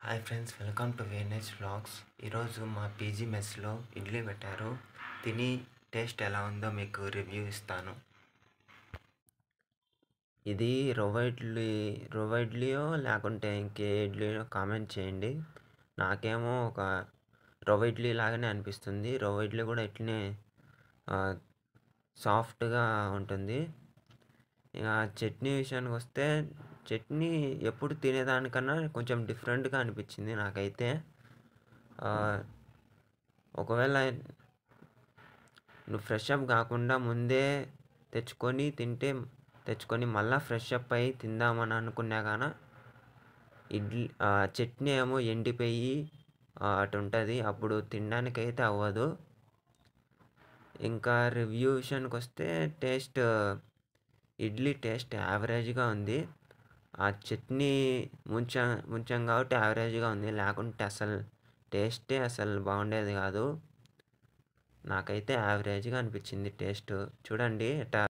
Hi friends, welcome to Venes vlogs. ఈరోజు మా PG మెస్లో idli పెట్టారు. తిని టేస్ట్ ఎలా ఉందో మీకు రివ్యూ ఇస్తాను. ఇది రవ్వ ఇడ్లీయో లేకుంటే ఇంకే ఇడ్లీయో కామెంట్ చేయండి. నాకేమో ఒక రవ్వ ఇడ్లీ లాగానే అనిపిస్తుంది. రవ్వ ఇడ్లీ కూడా ఇట్లనే సాఫ్ట్గా ఉంటుంది. ఇక చట్నీ విషయానికి వస్తే చట్నీ ఎప్పుడు తినేదానికన్నా కొంచెం డిఫరెంట్గా అనిపించింది నాకైతే. ఒకవేళ నువ్వు ఫ్రెష్ అప్ కాకుండా ముందే తెచ్చుకొని మళ్ళీ ఫ్రెష్ అప్ అయ్యి తిందామని అనుకున్నా కానీ చట్నీ ఏమో ఎండిపోయి అటు ఉంటుంది, అప్పుడు తినడానికైతే అవ్వదు. ఇంకా రివ్యూ విషయానికి వస్తే ఇడ్లీ టేస్ట్ యావరేజ్గా ఉంది. ఆ చట్నీ ముంచాం కాబట్టి యావరేజ్గా ఉంది, లేకుంటే అసలు బాగుండేది కాదు. నాకైతే యావరేజ్గా అనిపించింది టేస్ట్. చూడండి ఎట్లా